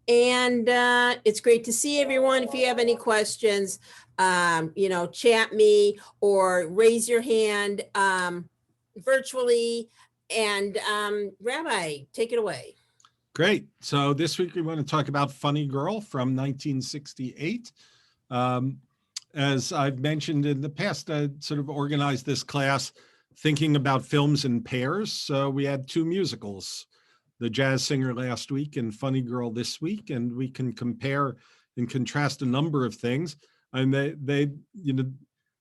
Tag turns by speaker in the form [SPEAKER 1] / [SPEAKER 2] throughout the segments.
[SPEAKER 1] And it's great to see everyone. If you have any questions, chat me or raise your hand virtually. And Rabbi, take it away.
[SPEAKER 2] Great. So this week we want to talk about Funny Girl from 1968. As I've mentioned in the past, I sort of organized this class thinking about films in pairs. So we had two musicals, The Jazz Singer last week and Funny Girl this week, and we can compare and contrast a number of things. And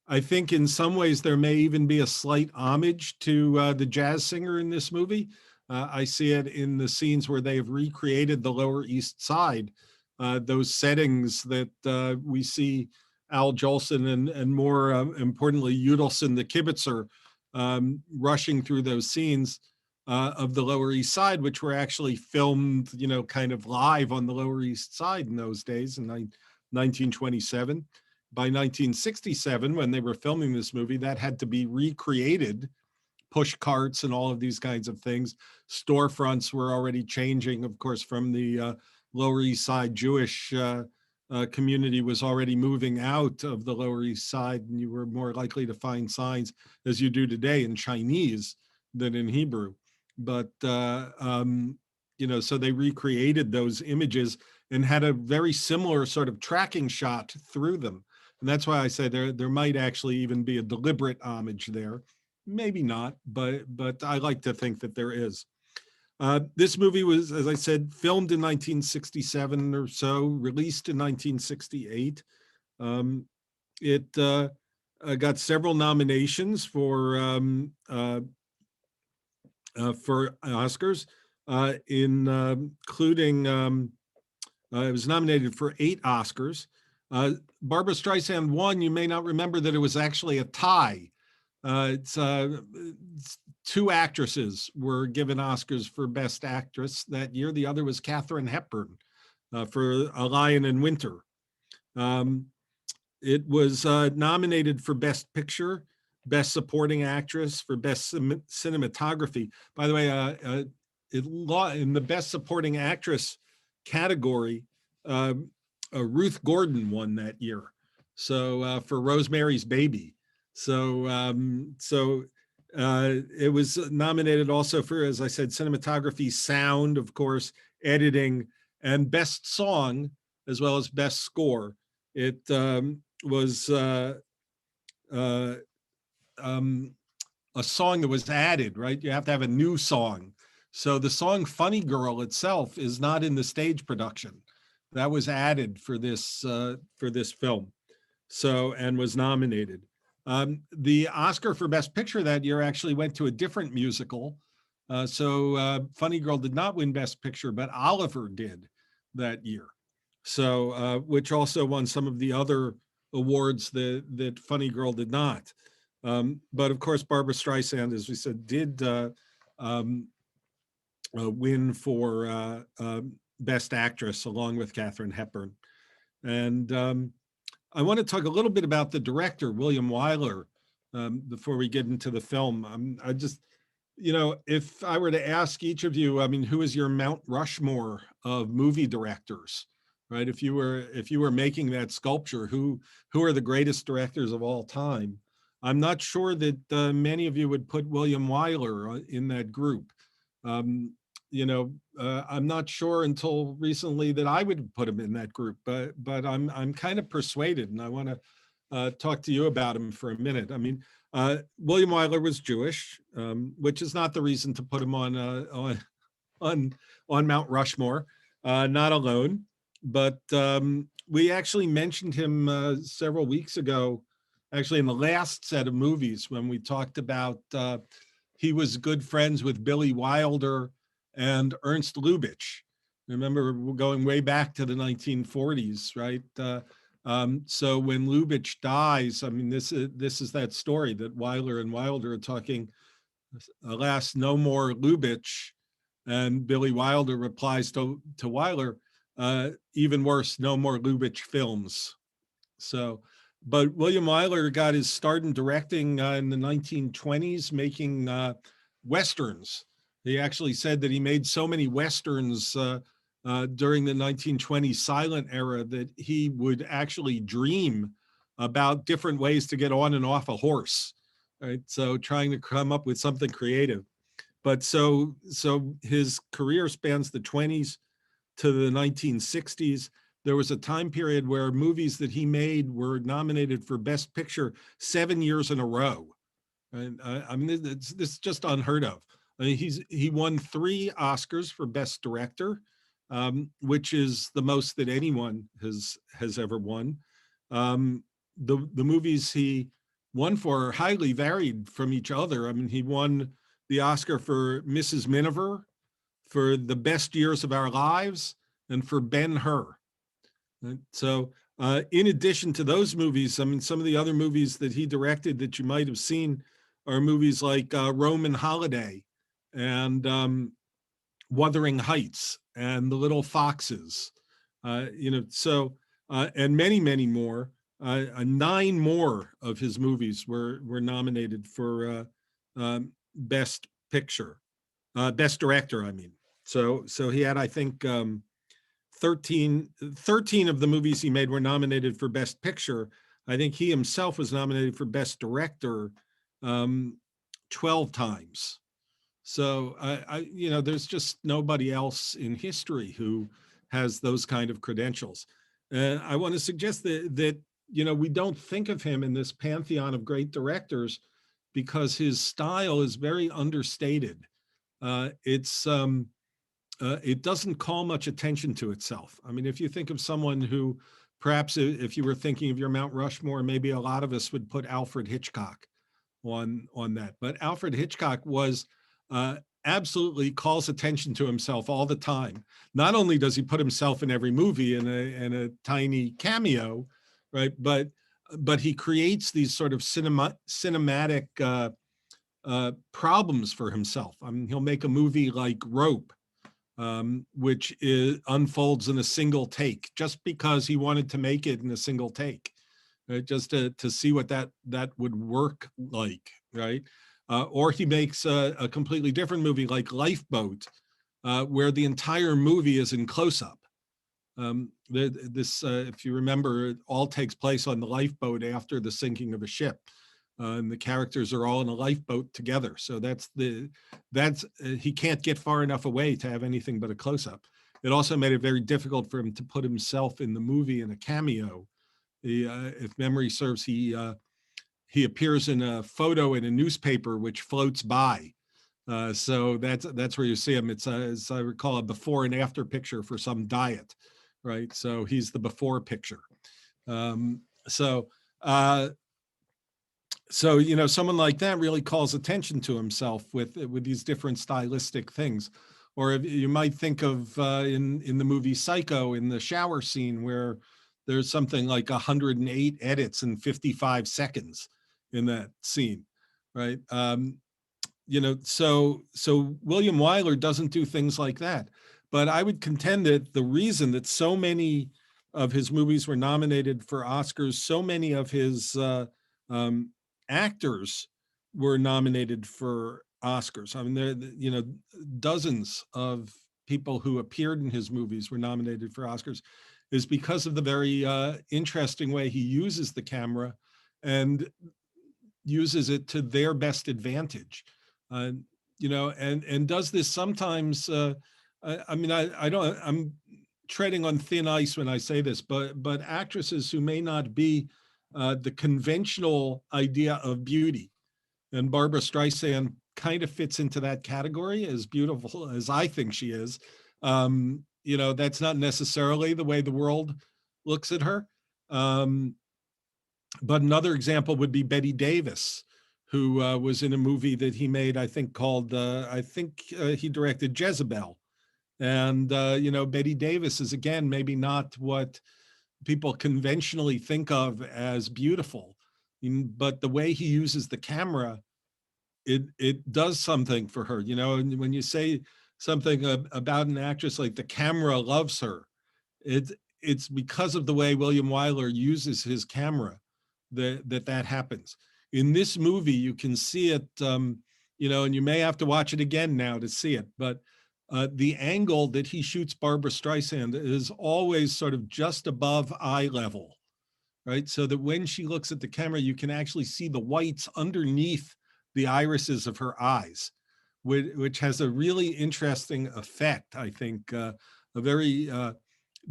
[SPEAKER 2] I think in some ways there may even be a slight homage to The Jazz Singer in this movie. I see it in the scenes where they have recreated the Lower East Side, those settings that we see Al Jolson and more importantly, Udelson the Kibitzer rushing through those scenes of the Lower East Side, which were actually filmed, kind of live on the Lower East Side in those days in 1927. By 1967, when they were filming this movie, that had to be recreated, push carts and all of these kinds of things. Storefronts were already changing, of course, from the Lower East Side Jewish community was already moving out of the Lower East Side, and you were more likely to find signs, as you do today, in Chinese than in Hebrew. But, so they recreated those images and had a very similar sort of tracking shot through them. And that's why I say there might actually even be a deliberate homage there. Maybe not, but I like to think that there is. This movie was, as I said, filmed in 1967 or so, released in 1968. It got several nominations for Oscars, including it was nominated for 8 Oscars. Barbra Streisand won. You may not remember that it was actually a tie. It's 2 actresses were given Oscars for Best Actress that year. The other was Katharine Hepburn for A Lion in Winter. It was nominated for Best Picture, Best Supporting Actress, for Best Cinematography. By the way, in the Best Supporting Actress category, Ruth Gordon won that year. So for Rosemary's Baby. So it was nominated also for, as I said, cinematography, sound, of course, editing, and best song, as well as best score. It was a song that was added, right? You have to have a new song. So the song Funny Girl itself is not in the stage production. That was added for this film. So, and was nominated. The Oscar for Best Picture that year actually went to a different musical. Funny Girl did not win Best Picture, but Oliver did that year. So, which also won some of the other awards that Funny Girl did not. But of course, Barbra Streisand, as we said, did win for Best Actress along with Katharine Hepburn. And I want to talk a little bit about the director, William Wyler, before we get into the film. I just, if I were to ask each of you, who is your Mount Rushmore of movie directors, right? If you were making that sculpture, who are the greatest directors of all time? I'm not sure that many of you would put William Wyler in that group. I'm not sure until recently that I would put him in that group, but I'm kind of persuaded, and I want to talk to you about him for a minute. William Wyler was Jewish, which is not the reason to put him on Mount Rushmore, not alone. But we actually mentioned him several weeks ago, actually in the last set of movies when we talked about he was good friends with Billy Wilder and Ernst Lubitsch. Remember, we're going way back to the 1940s, right? So when Lubitsch dies, this is that story that Wyler and Wilder are talking, alas, no more Lubitsch. And Billy Wilder replies to Wyler, even worse, no more Lubitsch films. So, but William Wyler got his start in directing in the 1920s, making Westerns. He actually said that he made so many Westerns during the 1920s silent era that he would actually dream about different ways to get on and off a horse, right? So trying to come up with something creative. But so his career spans the 20s to the 1960s. There was a time period where movies that he made were nominated for Best Picture 7 years in a row. And I mean, this is just unheard of. I mean, he won 3 Oscars for Best Director, which is the most that anyone has ever won. The movies he won for are highly varied from each other. I mean, he won the Oscar for Mrs. Miniver, for The Best Years of Our Lives, and for Ben-Hur. So in addition to those movies, I mean, some of the other movies that he directed that you might have seen are movies like Roman Holiday and Wuthering Heights and The Little Foxes, and many, many more. 9 more of his movies were nominated for Best Picture, Best Director, I mean. So he had, I think, 13 of the movies he made were nominated for Best Picture. I think he himself was nominated for Best Director 12 times. So there's just nobody else in history who has those kind of credentials. I want to suggest that we don't think of him in this pantheon of great directors because his style is very understated. It doesn't call much attention to itself. I mean, if you think of someone who, perhaps if you were thinking of your Mount Rushmore, maybe a lot of us would put Alfred Hitchcock on that. But Alfred Hitchcock was absolutely calls attention to himself all the time. Not only does he put himself in every movie in a tiny cameo, right? But he creates these sort of cinematic problems for himself. I mean, he'll make a movie like Rope, which unfolds in a single take, just because he wanted to make it in a single take, right? Just to see what that would work like, right? Or he makes a completely different movie like Lifeboat, where the entire movie is in close-up. If you remember, it all takes place on the lifeboat after the sinking of a ship. And the characters are all in a lifeboat together. So he can't get far enough away to have anything but a close-up. It also made it very difficult for him to put himself in the movie in a cameo. If memory serves, he appears in a photo in a newspaper which floats by. So that's where you see him. It's as I recall, a before and after picture for some diet, right? So he's the before picture. So someone like that really calls attention to himself with these different stylistic things. Or you might think of in the movie Psycho, in the shower scene, where there's something like 108 edits in 55 seconds in that scene, right? So William Wyler doesn't do things like that. But I would contend that the reason that so many of his movies were nominated for Oscars, so many of his actors were nominated for Oscars. I mean, there, dozens of people who appeared in his movies were nominated for Oscars, is because of the very interesting way he uses the camera and uses it to their best advantage. And does this sometimes. I'm treading on thin ice when I say this, but actresses who may not be the conventional idea of beauty, and Barbara Streisand kind of fits into that category, as beautiful as I think she is. That's not necessarily the way the world looks at her. But another example would be Bette Davis, who was in a movie that he made, I think called, he directed Jezebel. And, Bette Davis is, again, maybe not what people conventionally think of as beautiful, but the way he uses the camera, it does something for her. And when you say something about an actress like the camera loves her, it's because of the way William Wyler uses his camera that happens. In this movie, you can see it, and you may have to watch it again now to see it, but the angle that he shoots Barbara Streisand is always sort of just above eye level, right? So that when she looks at the camera, you can actually see the whites underneath the irises of her eyes, which has a really interesting effect, I think, a very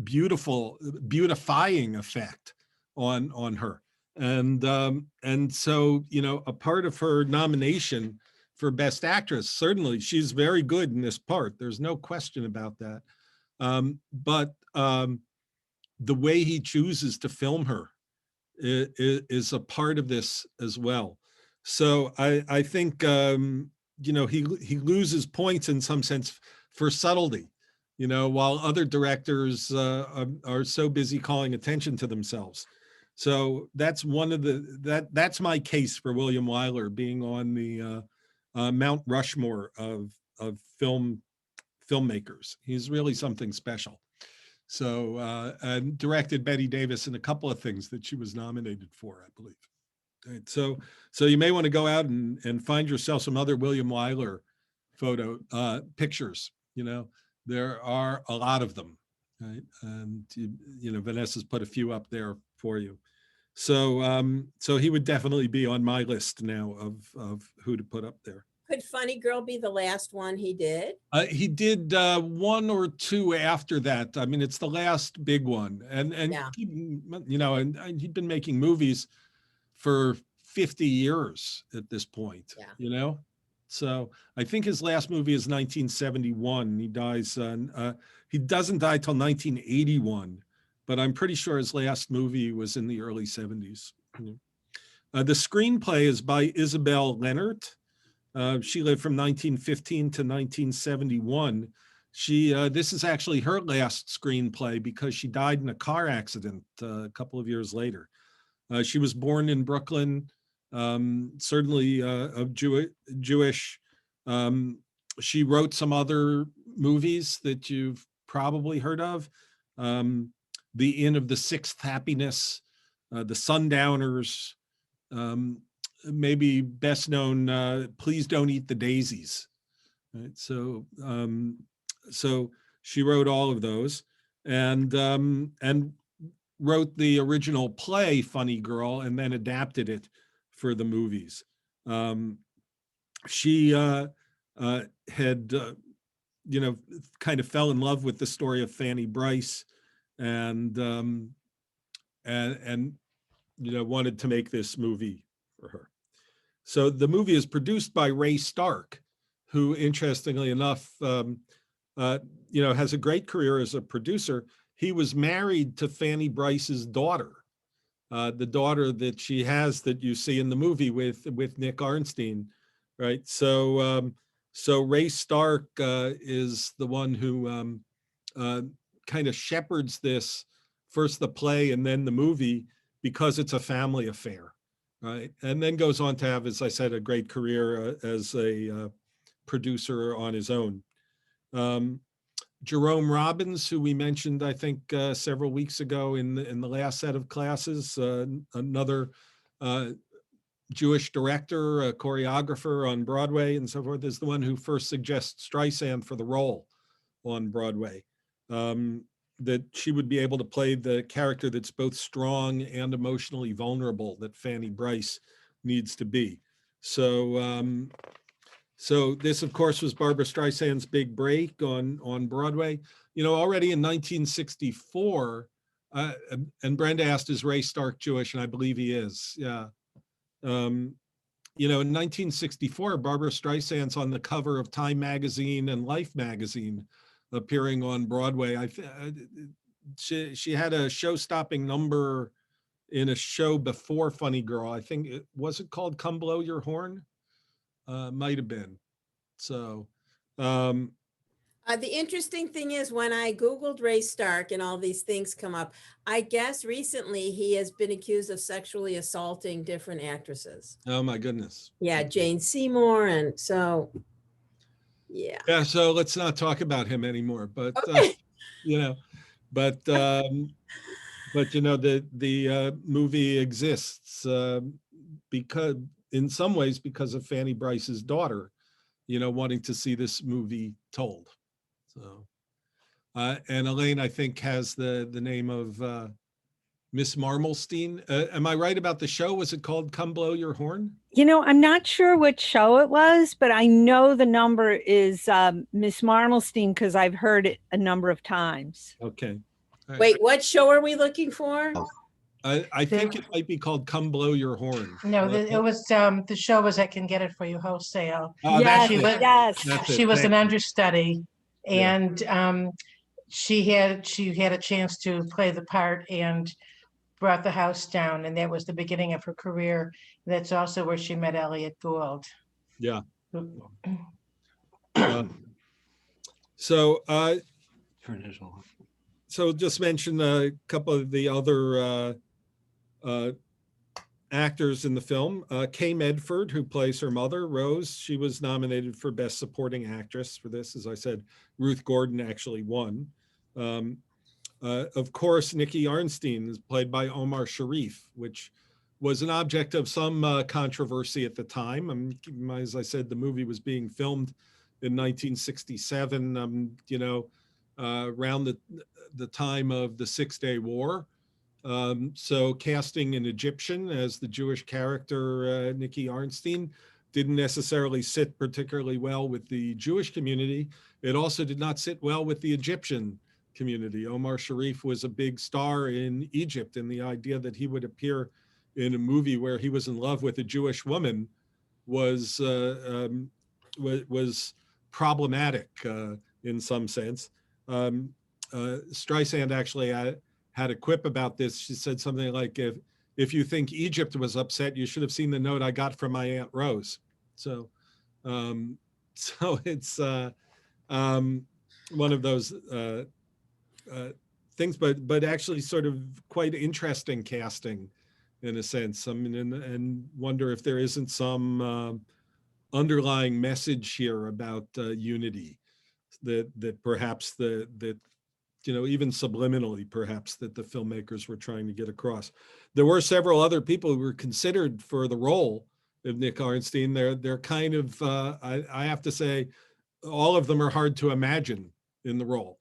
[SPEAKER 2] beautifying effect on her. And so, you know, a part of her nomination for Best Actress, certainly she's very good in this part. There's no question about that. But the way he chooses to film her is a part of this as well. So I think you know, he loses points in some sense for subtlety, you know, while other directors are so busy calling attention to themselves. So that's one of that's my case for William Wyler being on the Mount Rushmore of filmmakers. He's really something special. So, and directed Betty Davis in a couple of things that she was nominated for, I believe. Right. So you may want to go out and find yourself some other William Wyler pictures. You know, there are a lot of them, right? And you know, Vanessa's put a few up there for you. So he would definitely be on my list now of who to put up there.
[SPEAKER 1] Could Funny Girl be the last one he did?
[SPEAKER 2] He did one or two after that. I mean, it's the last big one, and
[SPEAKER 1] Yeah.
[SPEAKER 2] you know, and he'd been making movies for 50 years at this point.
[SPEAKER 1] Yeah.
[SPEAKER 2] You know, so I think his last movie is 1971. He dies. He doesn't die till 1981, but I'm pretty sure his last movie was in the early 70s. The screenplay is by Isabel Leonard. She lived from 1915 to 1971. This is actually her last screenplay because she died in a car accident a couple of years later. She was born in Brooklyn, certainly of Jewish. She wrote some other movies that you've probably heard of. The Inn of the Sixth Happiness, The Sundowners, maybe best known, Please Don't Eat the Daisies. Right? So she wrote all of those, and wrote the original play Funny Girl and then adapted it for the movies. She had you know, kind of fell in love with the story of Fanny Brice, and you know, wanted to make this movie for her. So the movie is produced by Ray Stark, who, interestingly enough, you know, has a great career as a producer. He was married to Fanny Brice's daughter, the daughter that she has that you see in the movie with Nick Arnstein, right? So so Ray Stark is the one who kind of shepherds this, first the play and then the movie, because it's a family affair, right? And then goes on to have, as I said, a great career as a producer on his own. Jerome Robbins, who we mentioned, I think, several weeks ago in the last set of classes, another Jewish director, a choreographer on Broadway and so forth, is the one who first suggests Streisand for the role on Broadway. That she would be able to play the character that's both strong and emotionally vulnerable that Fanny Brice needs to be. So so this, of course, was Barbara Streisand's big break on Broadway. You know, already in 1964, and Brenda asked, is Ray Stark Jewish? And I believe he is, yeah. You know, in 1964, Barbara Streisand's on the cover of Time magazine and Life magazine, appearing on Broadway. She had a show-stopping number in a show before Funny Girl. I think was it called Come Blow Your Horn? Might have been. So
[SPEAKER 1] the interesting thing is, when I Googled Ray Stark and all these things come up, I guess recently he has been accused of sexually assaulting different actresses.
[SPEAKER 2] oh my goodness.
[SPEAKER 1] Yeah, Jane Seymour. And so, yeah.
[SPEAKER 2] Yeah, so let's not talk about him anymore. But
[SPEAKER 1] Okay.
[SPEAKER 2] you know, but you know, the movie exists because, in some ways, because of Fanny Brice's daughter, you know, wanting to see this movie told. So, and Elaine, I think, has the name of Miss Marmelstein. Am I right about the show? Was it called Come Blow Your Horn?
[SPEAKER 3] I'm not sure what show it was, but I know the number is Miss Marmelstein because I've heard it a number of times.
[SPEAKER 2] Okay. All right.
[SPEAKER 1] Wait, what show are we looking for?
[SPEAKER 2] I think it might be called Come Blow Your Horn.
[SPEAKER 4] No, it was, the show was I Can Get It For You Wholesale.
[SPEAKER 2] Oh,
[SPEAKER 3] Yes,
[SPEAKER 2] that's it.
[SPEAKER 3] yes.
[SPEAKER 2] That's it.
[SPEAKER 4] She was an
[SPEAKER 2] Thank you.
[SPEAKER 4] understudy,
[SPEAKER 2] Yeah.
[SPEAKER 4] and she had a chance to play the part and brought the house down, and that was the beginning of her career. That's also where she met Elliot Gould.
[SPEAKER 2] Yeah. So, so just mention a couple of the other actors in the film. Kay Medford, who plays her mother, Rose, she was nominated for Best Supporting Actress for this. As I said, Ruth Gordon actually won. Of course, Nikki Arnstein is played by Omar Sharif, which was an object of some controversy at the time. As I said, the movie was being filmed in 1967, around the time of the Six-Day War. So casting an Egyptian as the Jewish character, Nikki Arnstein, didn't necessarily sit particularly well with the Jewish community. It also did not sit well with the Egyptian community. Omar Sharif was a big star in Egypt, and the idea that he would appear in a movie where he was in love with a Jewish woman was problematic in some sense. Streisand actually had a quip about this. She said something like, if you think Egypt was upset, you should have seen the note I got from my Aunt Rose. So it's one of those things, but actually sort of quite interesting casting in a sense. I mean, and wonder if there isn't some underlying message here about unity that perhaps even subliminally, perhaps, that the filmmakers were trying to get across. There were several other people who were considered for the role of Nick Arnstein. They're kind of, I have to say, all of them are hard to imagine in the role.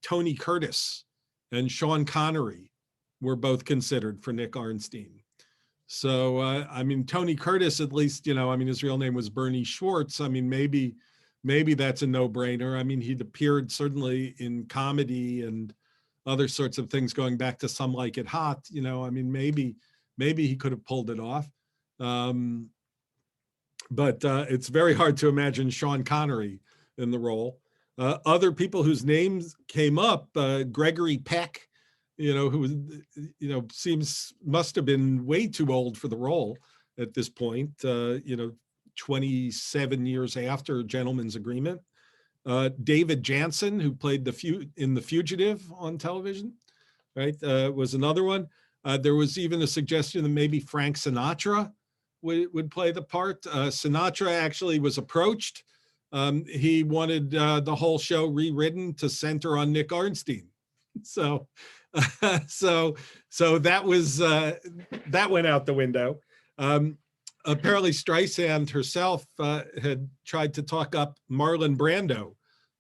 [SPEAKER 2] Tony Curtis and Sean Connery were both considered for Nick Arnstein. So, I mean, Tony Curtis, at least, his real name was Bernie Schwartz. I mean, maybe that's a no-brainer. I mean, he'd appeared certainly in comedy and other sorts of things going back to Some Like It Hot. I mean, maybe he could have pulled it off. But it's very hard to imagine Sean Connery in the role. Other people whose names came up, Gregory Peck, who must have been way too old for the role at this point, 27 years after Gentleman's Agreement. David Jansen, who played in The Fugitive on television, right, was another one. There was even a suggestion that maybe Frank Sinatra would play the part. Sinatra actually was approached. He wanted the whole show rewritten to center on Nick Arnstein. So that was that went out the window. Apparently Streisand herself had tried to talk up Marlon Brando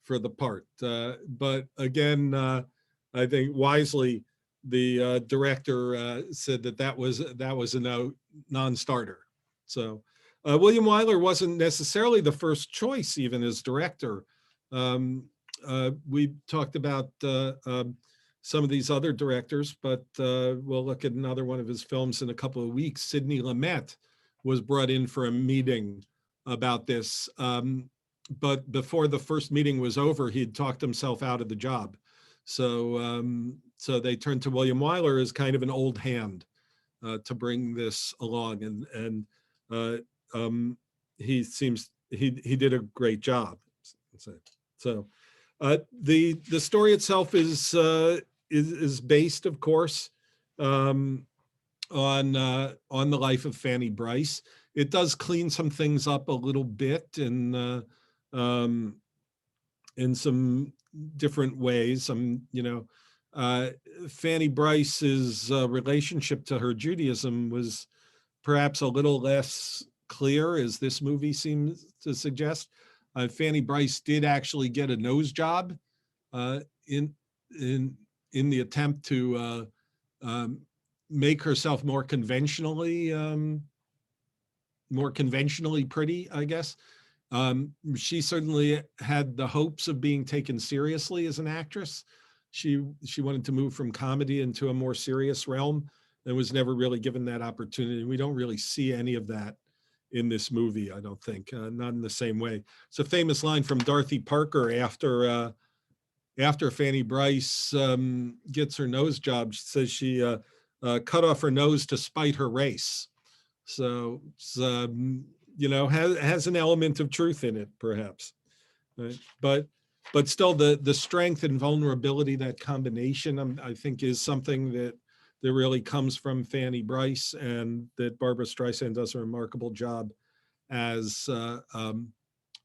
[SPEAKER 2] for the part, but again, I think wisely the director said that was a non-starter. So William Wyler wasn't necessarily the first choice even as director. We talked about some of these other directors, but we'll look at another one of his films in a couple of weeks. Sidney Lumet was brought in for a meeting about this, but before the first meeting was over, he'd talked himself out of the job. So they turned to William Wyler as kind of an old hand to bring this along, and he did a great job. So the story itself is based, of course, on the life of Fanny Brice. It does clean some things up a little bit in some different ways. Fanny Brice's relationship to her Judaism was perhaps a little less clear, as this movie seems to suggest. Fanny Brice did actually get a nose job in the attempt to make herself more conventionally pretty, I guess. She certainly had the hopes of being taken seriously as an actress. She wanted to move from comedy into a more serious realm and was never really given that opportunity. We don't really see any of that in this movie, I don't think, not in the same way. It's a famous line from Dorothy Parker after Fanny Brice gets her nose job. She says she cut off her nose to spite her race. So it's, has an element of truth in it, perhaps. Right? But still, the strength and vulnerability, that combination, I think, is something that really comes from Fanny Brice, and that Barbara Streisand does a remarkable job as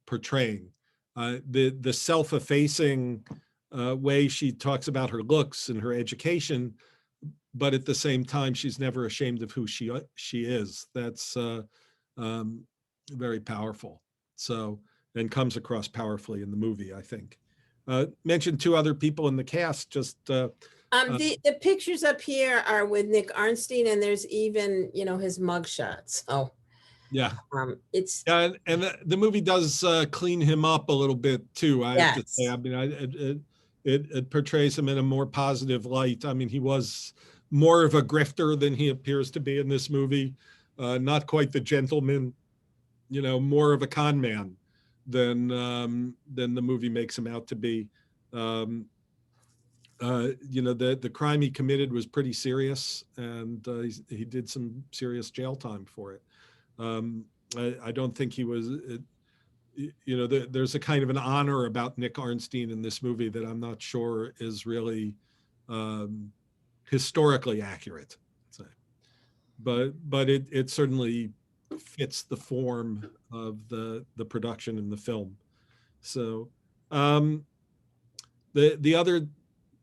[SPEAKER 2] portraying. The self-effacing way she talks about her looks and her education, but at the same time, she's never ashamed of who she is. That's very powerful. So, and comes across powerfully in the movie, I think. Mentioned two other people in the cast, just
[SPEAKER 1] the pictures up here are with Nick Arnstein, and there's even, his mugshots. Oh,
[SPEAKER 2] yeah.
[SPEAKER 1] It's
[SPEAKER 2] and the movie does clean him up a little bit too. I have to say. I mean, it portrays him in a more positive light. I mean, he was more of a grifter than he appears to be in this movie. Not quite the gentleman, more of a con man than the movie makes him out to be. The crime he committed was pretty serious, and he did some serious jail time for it. I don't think he was, there's a kind of an honor about Nick Arnstein in this movie that I'm not sure is really historically accurate. But it certainly fits the form of the production in the film. So the other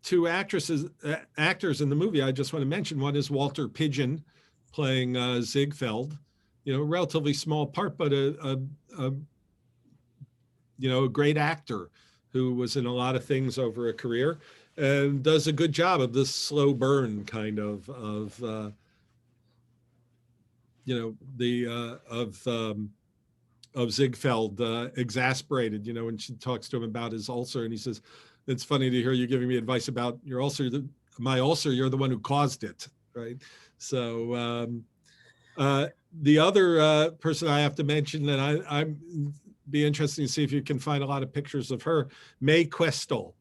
[SPEAKER 2] two actors in the movie I just want to mention, one is Walter Pidgeon playing Ziegfeld, a relatively small part, but a great actor who was in a lot of things over a career and does a good job of this slow burn kind of Ziegfeld, exasperated, when she talks to him about his ulcer, and he says, "It's funny to hear you giving me advice about your ulcer. My ulcer, you're the one who caused it," right? So the other person I have to mention, and I'm be interesting to see if you can find a lot of pictures of her, Mae Questel,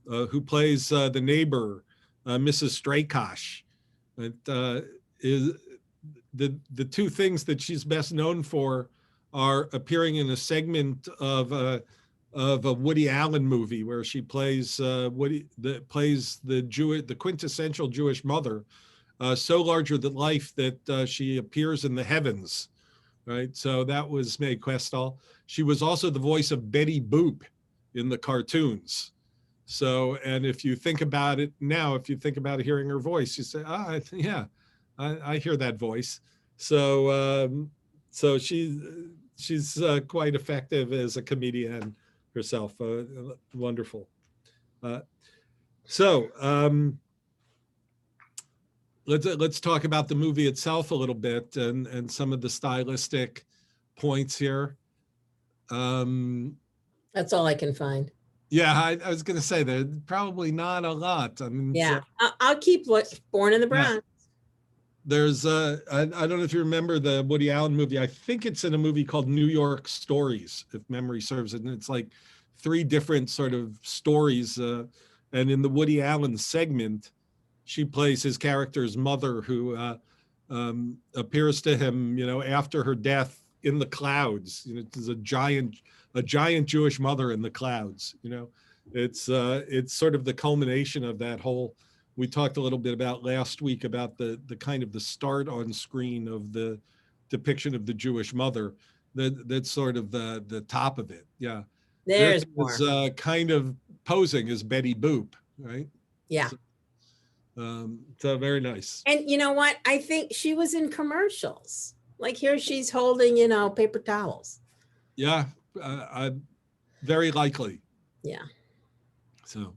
[SPEAKER 2] who plays the neighbor, Mrs. Straykosh. It is the two things that she's best known for are appearing in a segment of a Woody Allen movie where she plays the quintessential Jewish mother, so larger than life that she appears in the heavens, right? So that was Mae Questel. She was also the voice of Betty Boop in the cartoons. So, and if you think about it now, if you think about hearing her voice, you say, yeah, I hear that voice. So, so she's quite effective as a comedian herself. Wonderful. Let's talk about the movie itself a little bit and some of the stylistic points here.
[SPEAKER 1] That's all I can find.
[SPEAKER 2] Yeah, I was going to say there's probably not a lot. I mean,
[SPEAKER 1] yeah, I'll keep Born in the Bronx.
[SPEAKER 2] Yeah. There's I don't know if you remember the Woody Allen movie. I think it's in a movie called New York Stories, if memory serves it. And it's like 3 different sort of stories. And in the Woody Allen segment, she plays his character's mother, who appears to him, after her death in the clouds. There's a giant Jewish mother in the clouds. It's sort of the culmination of that whole. We talked a little bit about last week about the kind of the start on screen of the depiction of the Jewish mother. That's sort of the top of it. Yeah.
[SPEAKER 1] There's
[SPEAKER 2] more. Kind of posing as Betty Boop, right?
[SPEAKER 1] Yeah.
[SPEAKER 2] So very nice.
[SPEAKER 1] And you know what? I think she was in commercials. Like here she's holding, paper towels.
[SPEAKER 2] Yeah. very likely.
[SPEAKER 1] Yeah.
[SPEAKER 2] So,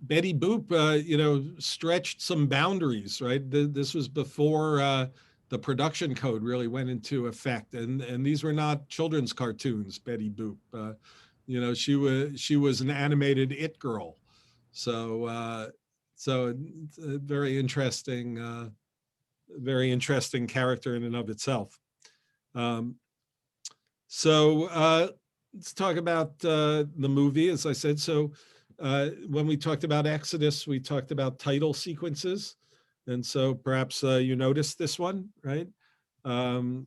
[SPEAKER 2] Betty Boop, stretched some boundaries, right? This was before the production code really went into effect, and these were not children's cartoons. Betty Boop, she was an animated it girl, so it's a very interesting character in and of itself. Let's talk about the movie, as I said. So when we talked about Exodus, we talked about title sequences. And so perhaps you noticed this one, right? A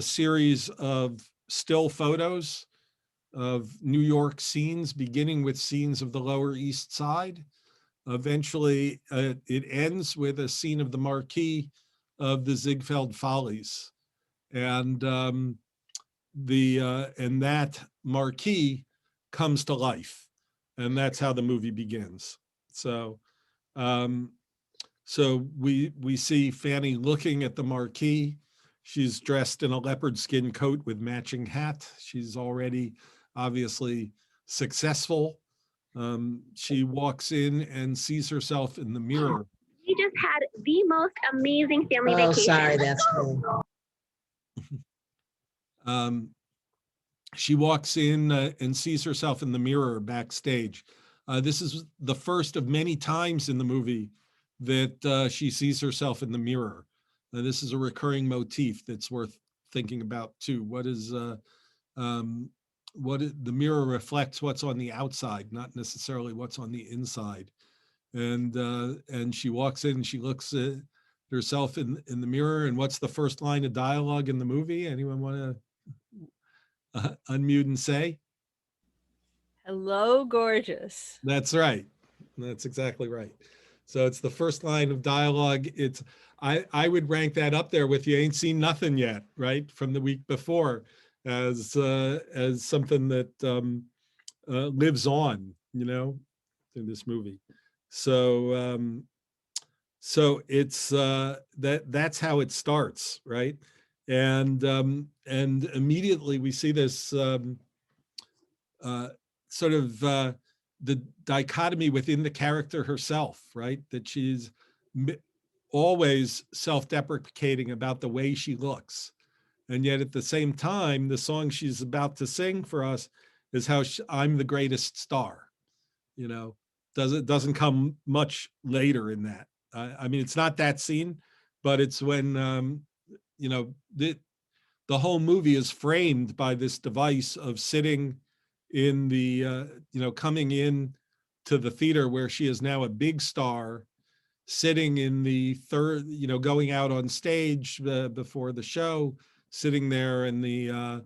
[SPEAKER 2] series of still photos of New York scenes, beginning with scenes of the Lower East Side. Eventually, it ends with a scene of the marquee of the Ziegfeld Follies. And that marquee comes to life, and that's how the movie begins. So we see Fanny looking at the marquee. She's dressed in a leopard skin coat with matching hat. She's already obviously successful. She walks in and sees herself in the mirror.
[SPEAKER 5] We just had the most amazing family
[SPEAKER 6] Oh,
[SPEAKER 5] vacation.
[SPEAKER 6] sorry, that's cool.
[SPEAKER 2] She walks in and sees herself in the mirror backstage. This is the first of many times in the movie that she sees herself in the mirror. This is a recurring motif that's worth thinking about too. The mirror reflects what's on the outside, not necessarily what's on the inside. And she walks in and she looks at herself in the mirror. And what's the first line of dialogue in the movie? Anyone want to unmute and say?
[SPEAKER 3] Hello, gorgeous.
[SPEAKER 2] That's right. That's exactly right. So it's the first line of dialogue. I would rank that up there with "You Ain't Seen Nothing Yet," right, from the week before, as something that lives on, in this movie. So it's that's how it starts, right? And immediately we see this sort of the dichotomy within the character herself, right? That she's always self-deprecating about the way she looks. And yet at the same time, the song she's about to sing for us is how I'm the greatest star, doesn't come much later in that. I mean, it's not that scene, but it's when, the whole movie is framed by this device of sitting in the, coming in to the theater where she is now a big star, sitting in the third, going out on stage before the show, sitting there in the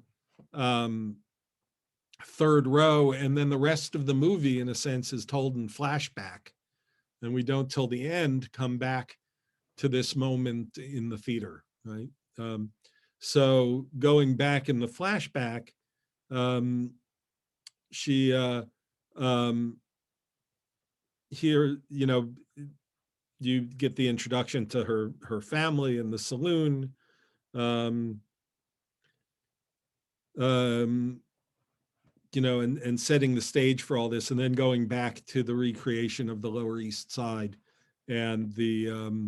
[SPEAKER 2] third row. And then the rest of the movie, in a sense, is told in flashback. And we don't till the end come back to this moment in the theater, right? So going back in the flashback, she here, you get the introduction to her family in the saloon, and setting the stage for all this, and then going back to the recreation of the Lower East Side, and the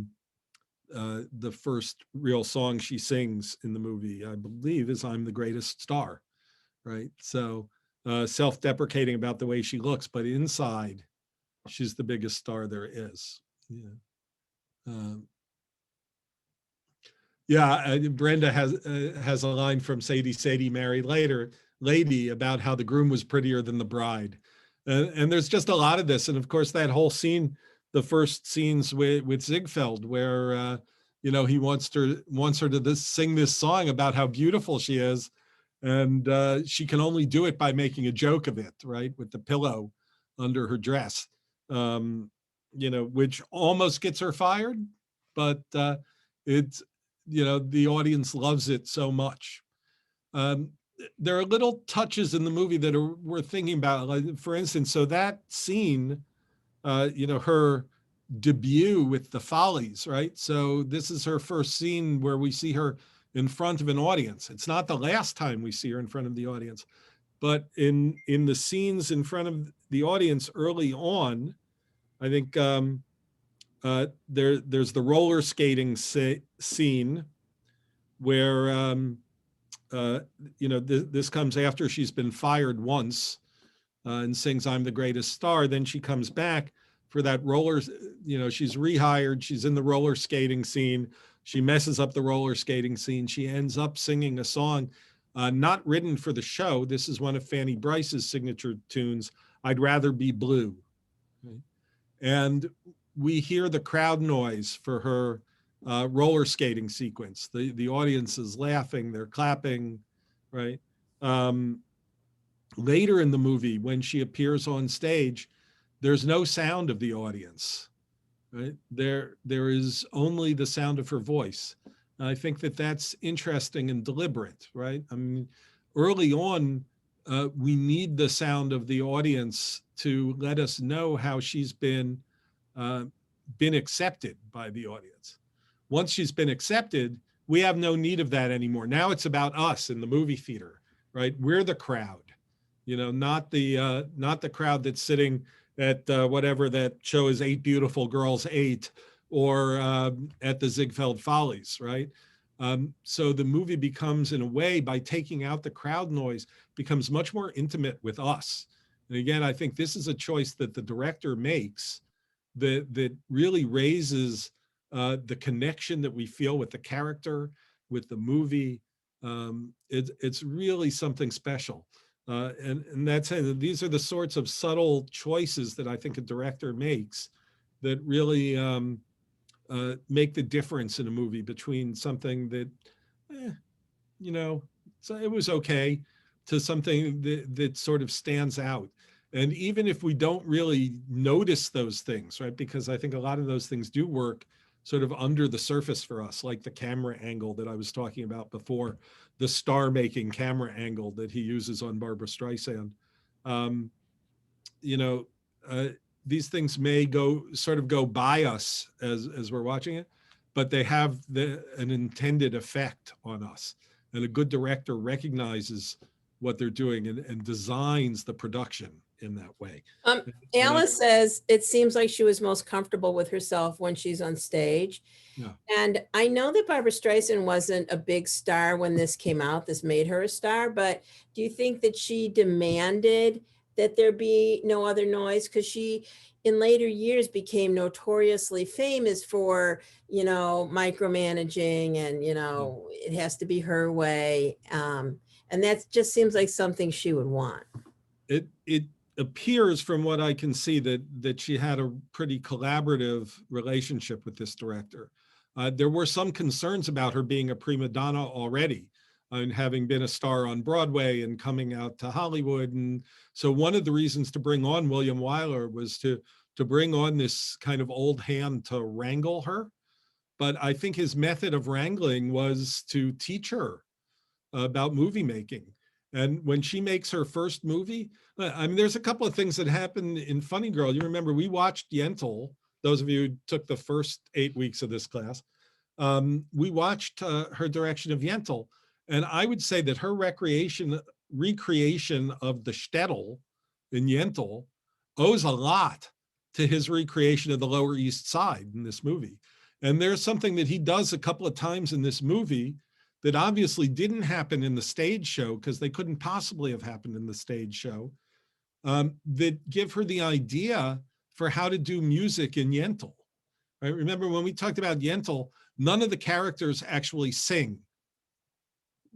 [SPEAKER 2] first real song she sings in the movie, I believe, is "I'm the Greatest Star," right? So self-deprecating about the way she looks, but inside, she's the biggest star there is. Brenda has a line from Sadie Mary Lady about how the groom was prettier than the bride, and there's just a lot of this. And of course, that whole scene, the first scenes with Ziegfeld, where he wants her to sing this song about how beautiful she is, and she can only do it by making a joke of it, right, with the pillow under her dress, which almost gets her fired, but it's the audience loves it so much. There are little touches in the movie that we're thinking about, like, for instance, so that scene, her debut with the Follies, right? So this is her first scene where we see her in front of an audience. It's not the last time we see her in front of the audience, but in the scenes in front of the audience early on, I think there's the roller skating scene where this comes after she's been fired once and sings "I'm the Greatest Star." Then she comes back for that she's rehired. She's in the roller skating scene. She messes up the roller skating scene. She ends up singing a song not written for the show. This is one of Fanny Brice's signature tunes, "I'd Rather Be Blue." Right? And we hear the crowd noise for her roller skating sequence. The audience is laughing, they're clapping, right? Later in the movie, when she appears on stage, there's no sound of the audience, right? There is only the sound of her voice. And I think that that's interesting and deliberate, right? I mean, early on, we need the sound of the audience to let us know how she's been accepted by the audience. Once she's been accepted, we have no need of that anymore. Now it's about us in the movie theater, right? We're the crowd, not the crowd that's sitting at whatever that show is, 8 Beautiful Girls 8, or at the Ziegfeld Follies, right? So the movie becomes, in a way, by taking out the crowd noise, becomes much more intimate with us. And again, I think this is a choice that the director makes that really raises the connection that we feel with the character, with the movie. It's really something special. And that's it. These are the sorts of subtle choices that I think a director makes that really make the difference in a movie between something that, so it was okay, to something that sort of stands out. And even if we don't really notice those things, right? Because I think a lot of those things do work sort of under the surface for us, like the camera angle that I was talking about before, the star-making camera angle that he uses on Barbra Streisand. These things may go by us as we're watching it, but they have an intended effect on us. And a good director recognizes what they're doing and designs the production in that way.
[SPEAKER 1] Alice says it seems like she was most comfortable with herself when she's on stage.
[SPEAKER 2] Yeah.
[SPEAKER 1] And I know that Barbra Streisand wasn't a big star when this came out. This made her a star. But do you think that she demanded that there be no other noise? Because she, in later years, became notoriously famous for, micromanaging and, it has to be her way. And that just seems like something she would want.
[SPEAKER 2] It appears, from what I can see, that she had a pretty collaborative relationship with this director. There were some concerns about her being a prima donna already, and having been a star on Broadway and coming out to Hollywood. And so one of the reasons to bring on William Wyler was to bring on this kind of old hand to wrangle her. But I think his method of wrangling was to teach her about movie making. And when she makes her first movie, I mean, there's a couple of things that happened in Funny Girl. You remember we watched Yentl, those of you who took the first 8 weeks of this class. We watched her direction of Yentl. And I would say that her recreation of the shtetl in Yentl owes a lot to his recreation of the Lower East Side in this movie. And there's something that he does a couple of times in this movie that obviously didn't happen in the stage show, because they couldn't possibly have happened in the stage show, that give her the idea for how to do music in Yentl. Right? Remember when we talked about Yentl, none of the characters actually sing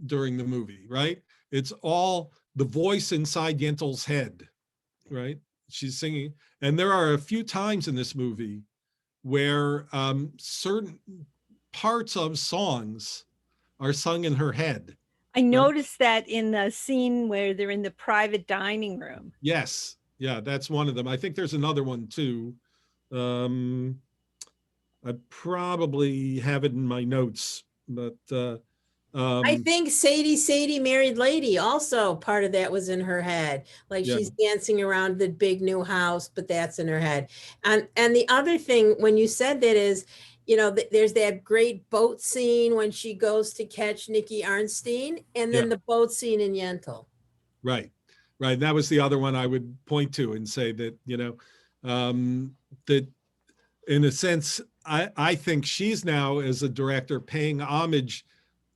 [SPEAKER 2] during the movie, right? It's all the voice inside Yentl's head, right? She's singing. And there are a few times in this movie where certain parts of songs are sung in her head.
[SPEAKER 3] I noticed that in the scene where they're in the private dining room.
[SPEAKER 2] Yes. Yeah, that's one of them. I think there's another one too. I probably have it in my notes, but
[SPEAKER 1] I think Sadie Married Lady, also part of that was in her head. Like she's dancing around the big new house, but that's in her head. And the other thing, when you said that, is, you know, there's that great boat scene when she goes to catch Nikki Arnstein, and then
[SPEAKER 2] Yeah.
[SPEAKER 1] the boat scene in Yentl.
[SPEAKER 2] Right, right. That was the other one I would point to and say that, you know, that in a sense, I think she's now, as a director, paying homage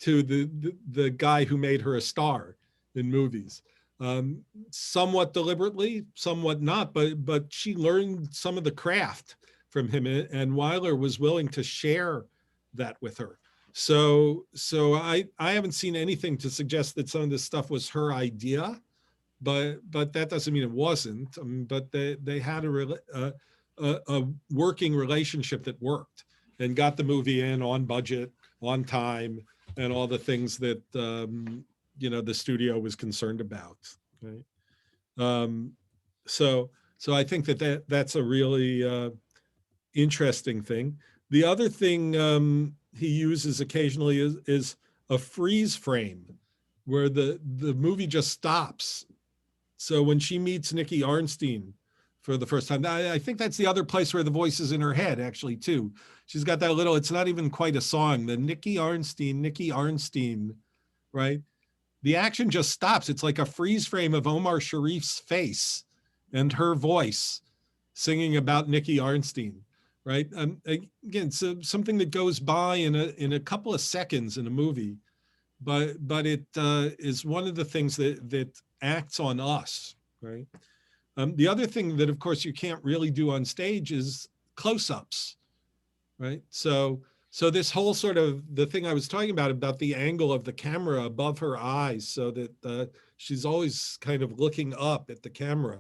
[SPEAKER 2] to the guy who made her a star in movies. Somewhat deliberately, somewhat not, but she learned some of the craft from him, and Weiler was willing to share that with her. So I haven't seen anything to suggest that some of this stuff was her idea, but that doesn't mean it wasn't. But they had a working relationship that worked and got the movie in on budget, on time, and all the things that you know, the studio was concerned about. Right. So I think that's a really interesting thing. The other thing he uses occasionally is a freeze frame where the movie just stops. So when she meets Nikki Arnstein for the first time, I think that's the other place where the voice is in her head, actually, too. She's got that little, it's not even quite a song, the Nikki Arnstein, right? The action just stops. It's like a freeze frame of Omar Sharif's face and her voice singing about Nikki Arnstein, right? Again, so something that goes by in a couple of seconds in a movie, but it is one of the things that acts on us, right? The other thing that, of course, you can't really do on stage is close-ups, right? So this whole sort of, the thing I was talking about the angle of the camera above her eyes, so that she's always kind of looking up at the camera.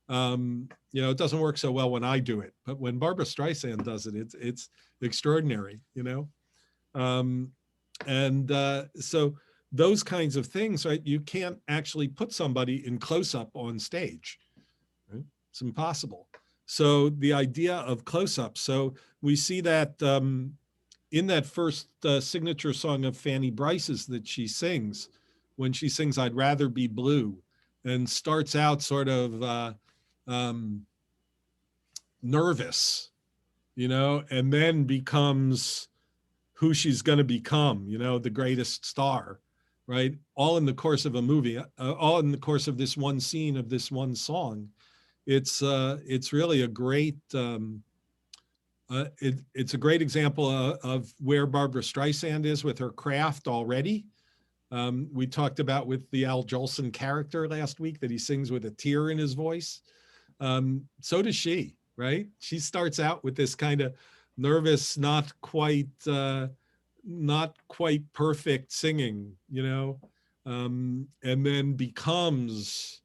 [SPEAKER 2] You know, it doesn't work so well when I do it, but when Barbra Streisand does it, it's extraordinary, you know? So those kinds of things, right? You can't actually put somebody in close-up on stage, right? It's impossible. So the idea of close-up, so we see that in that first signature song of Fanny Brice's that she sings, when she sings I'd Rather Be Blue, and starts out sort of nervous, you know, and then becomes who she's going to become, you know, the greatest star, right? All in the course of a movie, all in the course of this one scene of this one song. It's really a great, it's a great example of where Barbra Streisand is with her craft already. We talked about with the Al Jolson character last week that he sings with a tear in his voice. So does she, right? She starts out with this kind of nervous, not quite perfect singing, you know, and then becomes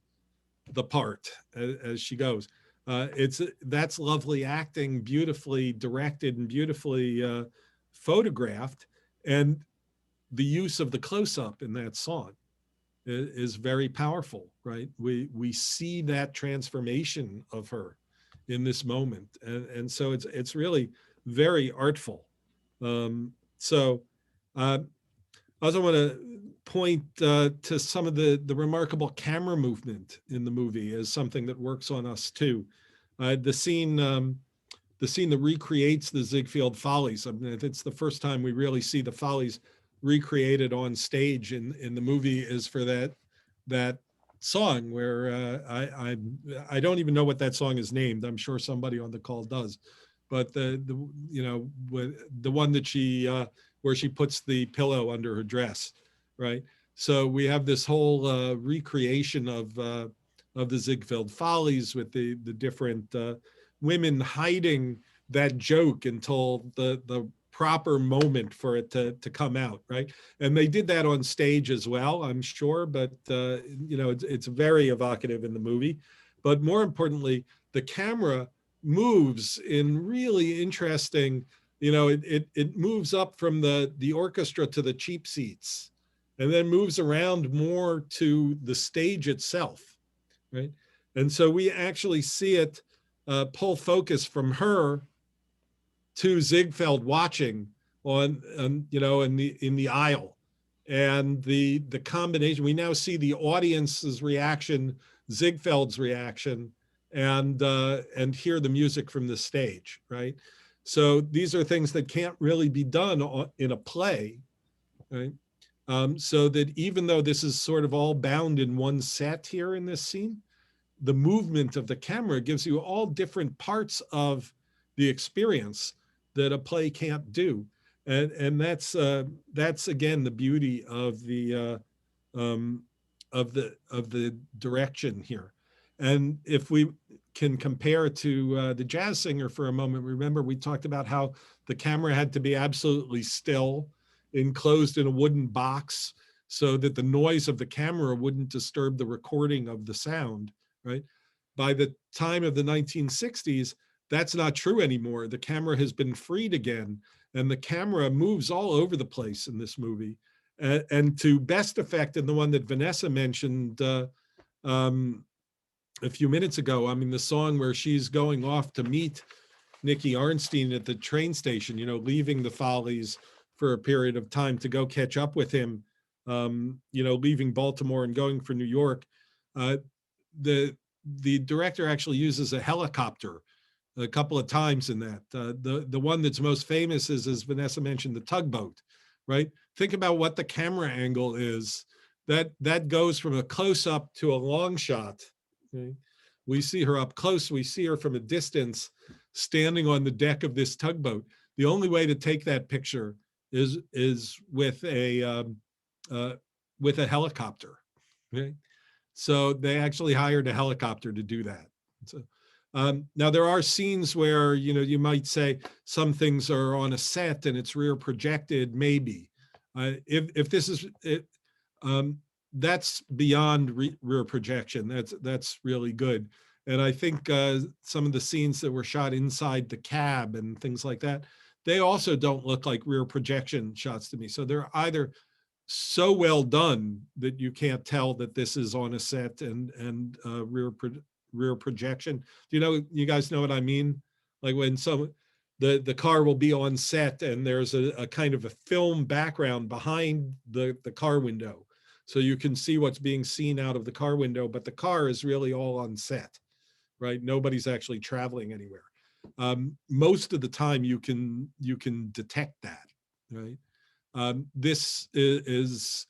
[SPEAKER 2] the part as she goes. That's lovely acting, beautifully directed and beautifully photographed, and the use of the close-up in that song is very powerful, right? We see that transformation of her in this moment, and so it's really very artful. I also want to point to some of the remarkable camera movement in the movie as something that works on us too. The scene that recreates the Ziegfeld Follies. I mean, it's the first time we really see the Follies recreated on stage in the movie is for that song where I don't even know what that song is named. I'm sure somebody on the call does, but the one that she where she puts the pillow under her dress, right? So we have this whole recreation of the Ziegfeld Follies with the different women hiding that joke until the proper moment for it to come out, right? And they did that on stage as well, I'm sure, but you know, it's very evocative in the movie. But more importantly, the camera moves in really interesting, you know, it moves up from the orchestra to the cheap seats and then moves around more to the stage itself, right? And so we actually see it pull focus from her to Ziegfeld watching on you know, in the aisle, and the combination. We now see the audience's reaction, Ziegfeld's reaction, and hear the music from the stage, right? So these are things that can't really be done in a play, right? So that even though this is sort of all bound in one set here in this scene, the movement of the camera gives you all different parts of the experience that a play can't do. And that's again, the beauty of the direction here. And if we can compare it to the jazz singer for a moment, remember we talked about how the camera had to be absolutely still, enclosed in a wooden box, so that the noise of the camera wouldn't disturb the recording of the sound, right? By the time of the 1960s, that's not true anymore. The camera has been freed again, and the camera moves all over the place in this movie. And to best effect in the one that Vanessa mentioned a few minutes ago, I mean, the song where she's going off to meet Nicky Arnstein at the train station, you know, leaving the Follies for a period of time to go catch up with him, you know, leaving Baltimore and going for New York. The director actually uses a helicopter a couple of times in that. The one that's most famous is, as Vanessa mentioned, the tugboat, right? Think about what the camera angle is. That goes from a close-up to a long shot. Okay? We see her up close. We see her from a distance standing on the deck of this tugboat. The only way to take that picture is with a helicopter. Okay? So they actually hired a helicopter to do that. So, now there are scenes where, you know, you might say some things are on a set and it's rear projected, maybe. If this is it, that's beyond rear projection. That's really good. And I think some of the scenes that were shot inside the cab and things like that, they also don't look like rear projection shots to me. So they're either so well done that you can't tell that this is on a set and rear projection. You guys know what I mean? Like when the car will be on set and there's a kind of a film background behind the car window. So you can see what's being seen out of the car window, but the car is really all on set, right? Nobody's actually traveling anywhere. Most of the time you can detect that, right? This is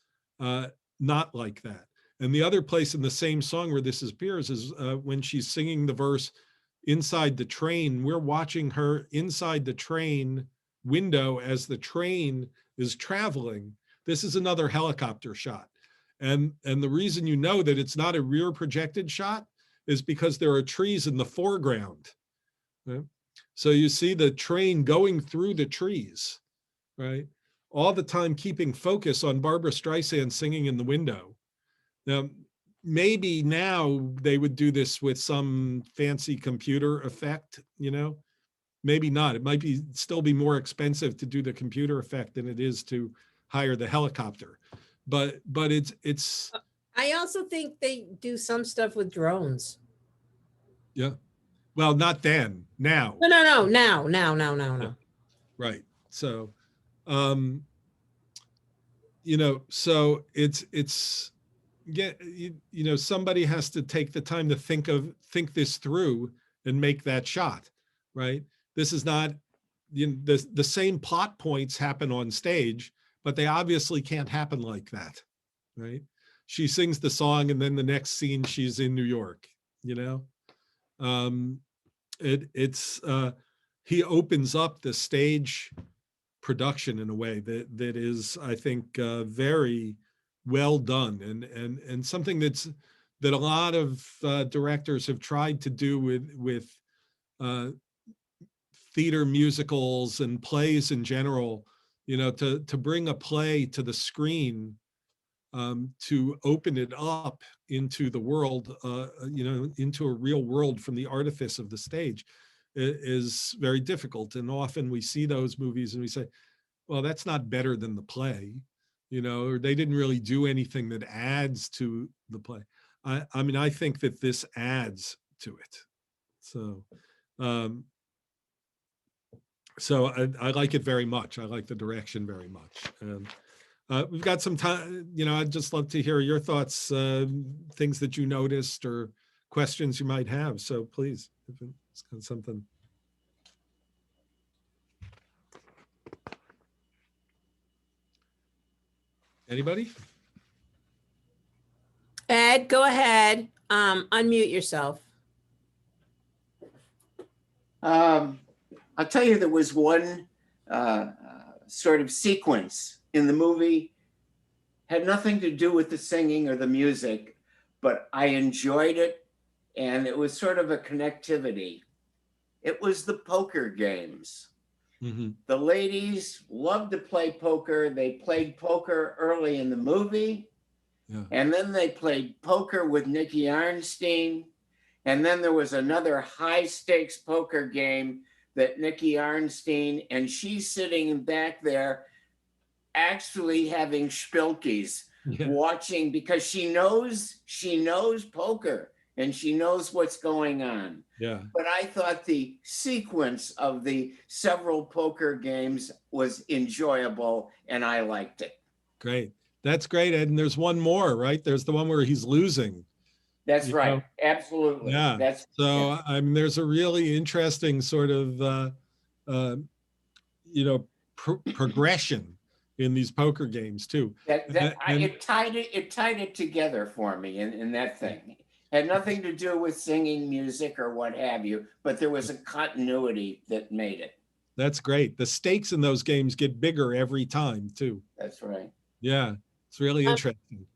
[SPEAKER 2] not like that. And the other place in the same song where this appears is when she's singing the verse inside the train. We're watching her inside the train window as the train is traveling. This is another helicopter shot. And the reason you know that it's not a rear projected shot is because there are trees in the foreground. Right? So you see the train going through the trees, right? All the time keeping focus on Barbra Streisand singing in the window. Now, maybe now they would do this with some fancy computer effect, you know? Maybe not. It might still be more expensive to do the computer effect than it is to hire the helicopter. But it's.
[SPEAKER 1] I also think they do some stuff with drones.
[SPEAKER 2] Yeah. Well, not then. Now.
[SPEAKER 1] No. Now.
[SPEAKER 2] Right. So, you know, so it's you know, somebody has to take the time to think this through and make that shot, right? This is not, you know, the same plot points happen on stage, but they obviously can't happen like that, right? She sings the song and then the next scene she's in New York, you know? He opens up the stage production in a way that is, I think, very well done and something that a lot of directors have tried to do with theater musicals and plays in general, you know, to bring a play to the screen, to open it up into the world, you know, into a real world from the artifice of the stage is very difficult. And often we see those movies and we say, well, that's not better than the play, you know, or they didn't really do anything that adds to the play. I mean, I think that this adds to it. So, I like it very much. I like the direction very much. And we've got some time, you know, I'd just love to hear your thoughts, things that you noticed or questions you might have. So please, if it's got something. Anybody?
[SPEAKER 1] Ed, go ahead. Unmute yourself.
[SPEAKER 6] I'll tell you, there was one sort of sequence in the movie, had nothing to do with the singing or the music, but I enjoyed it, and it was sort of a connectivity. It was the poker games.
[SPEAKER 2] Mm-hmm.
[SPEAKER 6] The ladies loved to play poker. They played poker early in the movie, and then they played poker with Nicky Arnstein. And then there was another high stakes poker game that Nicky Arnstein, and she's sitting back there actually having spilkies, watching, because she knows poker and she knows what's going on.
[SPEAKER 2] Yeah.
[SPEAKER 6] But I thought the sequence of the several poker games was enjoyable and I liked it.
[SPEAKER 2] Great. That's great, Ed. And there's one more, right? There's the one where he's losing.
[SPEAKER 6] That's right. Absolutely.
[SPEAKER 2] Yeah.
[SPEAKER 6] That's
[SPEAKER 2] so. I mean, there's a really interesting sort of, progression in these poker games too.
[SPEAKER 6] It tied it together for me in that thing. Had nothing to do with singing, music, or what have you, but there was a continuity that made it.
[SPEAKER 2] That's great. The stakes in those games get bigger every time too.
[SPEAKER 6] That's right.
[SPEAKER 2] Yeah, it's really interesting.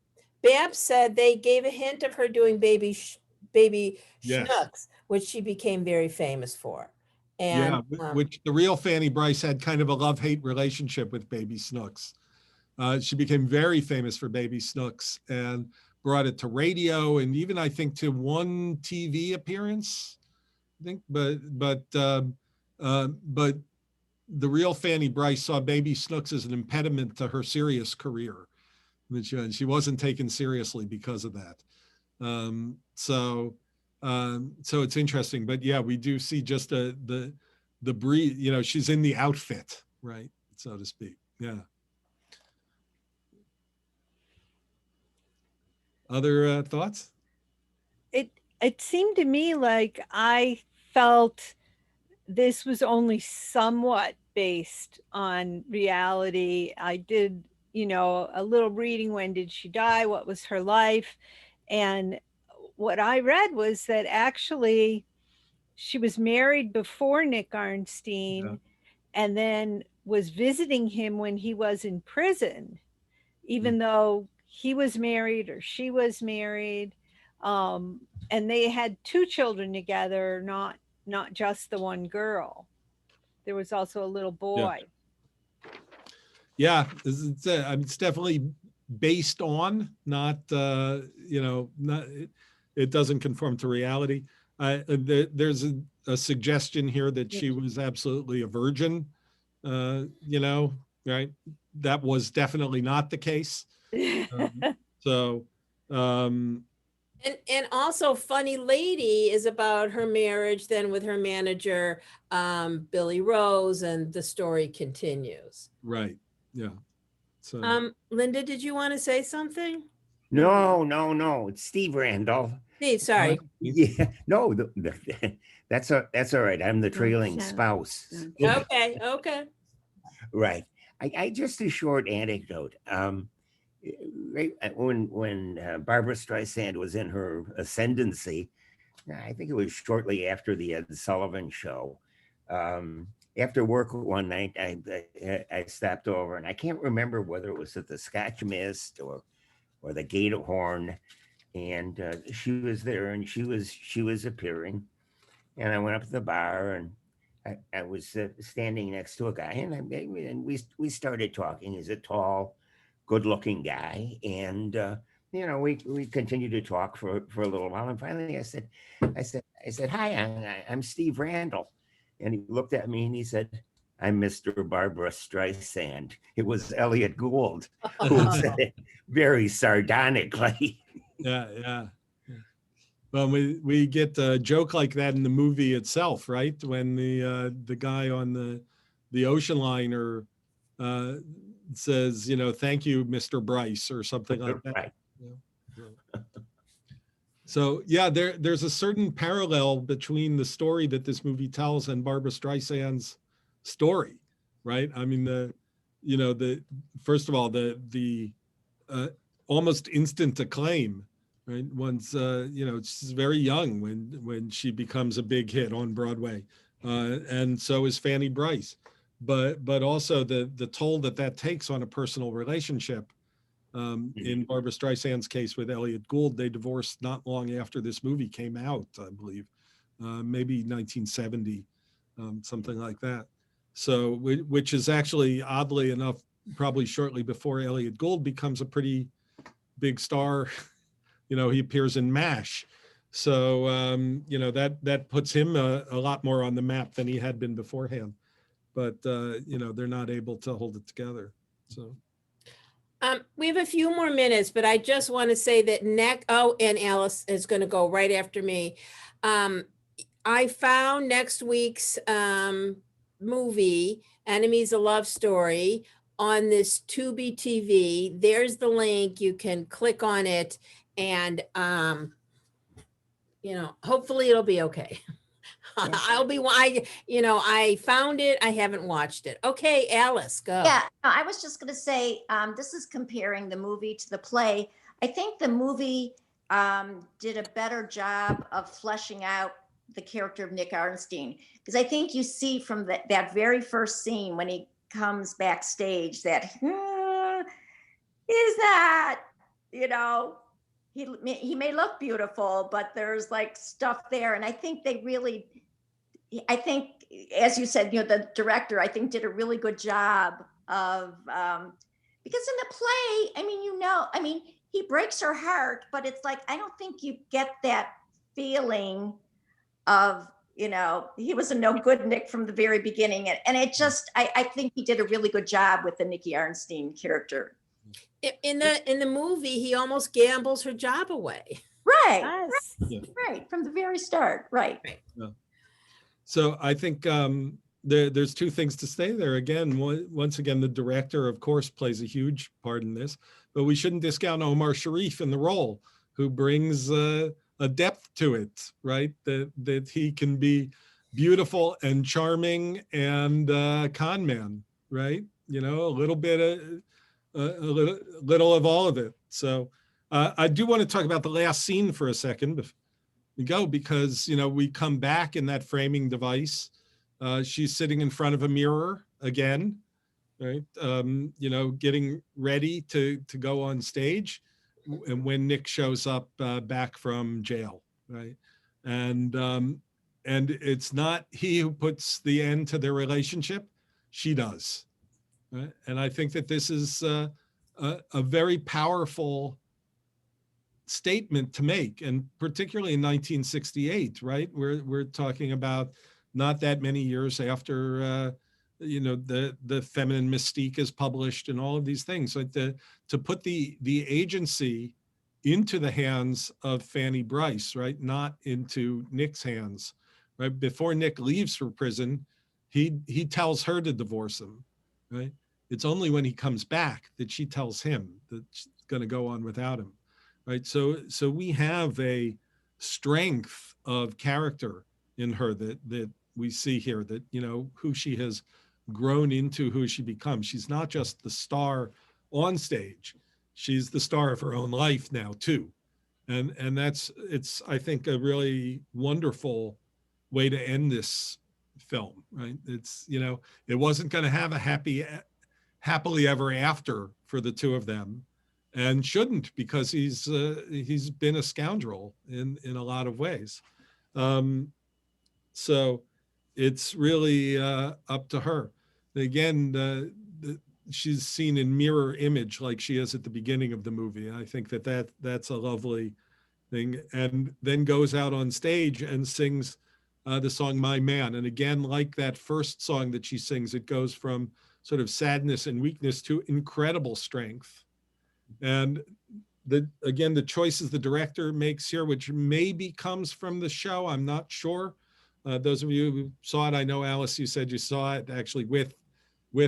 [SPEAKER 1] Babs said they gave a hint of her doing baby Schnooks, which she became very famous for. And
[SPEAKER 2] which the real Fanny Bryce had kind of a love-hate relationship with Baby Snooks. She became very famous for Baby Snooks and brought it to radio and even I think to one TV appearance. I think, but the real Fanny Bryce saw Baby Snooks as an impediment to her serious career. And she wasn't taken seriously because of that. So it's interesting, but yeah, we do see just the breed, she's in the outfit, right? So to speak. Yeah. Other thoughts?
[SPEAKER 3] It seemed to me like I felt this was only somewhat based on reality. I did, a little reading. When did she die? What was her life? And what I read was that actually she was married before Nick Arnstein and then was visiting him when he was in prison, even though he was married or she was married. And they had 2 children together, not just the one girl. There was also a little boy.
[SPEAKER 2] Yeah, it's definitely based on, not, it doesn't conform to reality. There's a suggestion here that she was absolutely a virgin, right? That was definitely not the case.
[SPEAKER 1] And also Funny Lady is about her marriage then with her manager, Billy Rose, and the story continues.
[SPEAKER 2] Right. Yeah. So
[SPEAKER 1] Linda, did you want to say something?
[SPEAKER 7] No. It's Steve Randall.
[SPEAKER 1] Steve, sorry.
[SPEAKER 7] Yeah, no, that's all right. I'm the trailing spouse.
[SPEAKER 1] Okay.
[SPEAKER 7] Right. I just a short anecdote. Right when Barbara Streisand was in her ascendancy, I think it was shortly after the Ed Sullivan Show. After work one night, I stopped over, and I can't remember whether it was at the Scotch Mist or the Gatorhorn, and she was there, and she was appearing, and I went up to the bar, and I was standing next to a guy, and we started talking. He's a tall, good-looking guy, and we continued to talk for a little while, and finally I said, "Hi, I'm Steve Randall." And he looked at me and he said, "I'm Mr. Barbara Streisand." It was Elliot Gould who said it very sardonically.
[SPEAKER 2] Yeah. Well, we get a joke like that in the movie itself, right? When the guy on the ocean liner says, "Thank you, Mr. Bryce," or something like that.
[SPEAKER 7] Right.
[SPEAKER 2] Yeah. So yeah, there's a certain parallel between the story that this movie tells and Barbara Streisand's story, right? I mean, first of all, the almost instant acclaim, right? Once, she's very young when she becomes a big hit on Broadway. And so is Fanny Brice. But also the toll that takes on a personal relationship. In Barbra Streisand's case with Elliot Gould, they divorced not long after this movie came out, I believe, maybe 1970, something like that. So, which is actually, oddly enough, probably shortly before Elliot Gould becomes a pretty big star. He appears in MASH. So, that puts him a lot more on the map than he had been beforehand. But, they're not able to hold it together. So.
[SPEAKER 1] We have a few more minutes, but I just want to say that and Alice is going to go right after me. I found next week's movie, Enemies: A Love Story, on this Tubi TV. There's the link. You can click on it, and hopefully it'll be okay. I found it. I haven't watched it. Okay, Alice, go.
[SPEAKER 8] Yeah, I was just going to say, this is comparing the movie to the play. I think the movie did a better job of fleshing out the character of Nick Arnstein, because I think you see from that very first scene when he comes backstage that is that, he may look beautiful, but there's like stuff there. And I think as you said, the director, I think, did a really good job of, because in the play, he breaks her heart, but it's like, I don't think you get that feeling of, he was a no good Nick from the very beginning. And it just, I think he did a really good job with the Nicky Arnstein character.
[SPEAKER 1] In the movie, he almost gambles her job away.
[SPEAKER 8] Right.
[SPEAKER 3] Yes.
[SPEAKER 8] Right. From the very start. Right.
[SPEAKER 2] Yeah. So I think there's two things to say there. Again, once again, the director, of course, plays a huge part in this, but we shouldn't discount Omar Sharif in the role, who brings a depth to it, right? That he can be beautiful and charming and con man, right? A little bit of a little of all of it. So I do want to talk about the last scene for a second. We go, because we come back in that framing device. She's sitting in front of a mirror again, right? Getting ready to go on stage, and when Nick shows up back from jail, right? And it's not he who puts the end to their relationship; she does, right? And I think that this is a very powerful statement to make, and particularly in 1968, right? We're talking about not that many years after the Feminine Mystique is published and all of these things. Like to put the agency into the hands of Fanny Brice, right? Not into Nick's hands, right? Before Nick leaves for prison, he tells her to divorce him, right? It's only when he comes back that she tells him that she's going to go on without him. Right. So we have a strength of character in her that we see here, that, who she has grown into, who she becomes. She's not just the star on stage. She's the star of her own life now, too. And it's, I think, a really wonderful way to end this film. Right. It's, it wasn't going to have a happily ever after for the two of them. And shouldn't, because he's been a scoundrel in a lot of ways. So it's really up to her. Again, she's seen in mirror image like she is at the beginning of the movie. I think that's a lovely thing. And then goes out on stage and sings the song "My Man." And again, like that first song that she sings, it goes from sort of sadness and weakness to incredible strength. And the choices the director makes here, which maybe comes from the show, I'm not sure. Those of you who saw it, I know, Alice, you said you saw it actually with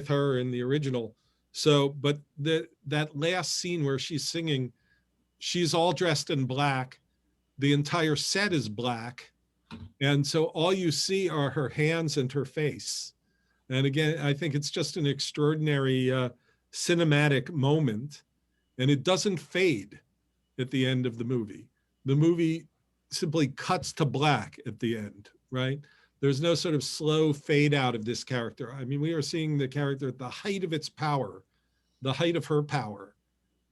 [SPEAKER 2] her in the original. So, but that last scene where she's singing, she's all dressed in black. The entire set is black. And so all you see are her hands and her face. And again, I think it's just an extraordinary cinematic moment. and it doesn't fade at the end of the movie. The movie simply cuts to black at the end, right? There's no sort of slow fade out of this character. I mean, we are seeing the character at the height of its power, the height of her power,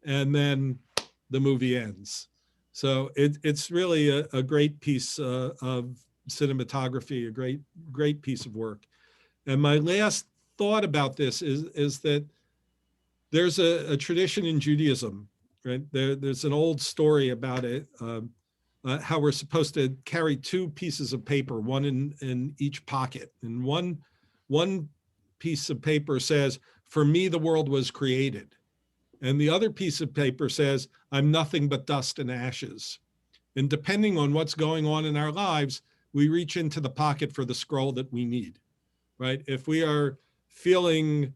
[SPEAKER 2] and then the movie ends. So it's really a great piece of cinematography, a great piece of work. And my last thought about this is that there's a tradition in Judaism, right? There's an old story about it, how we're supposed to carry two pieces of paper, one in each pocket. And one piece of paper says, "For me, the world was created." And the other piece of paper says, "I'm nothing but dust and ashes." And depending on what's going on in our lives, we reach into the pocket for the scroll that we need, right? If we are feeling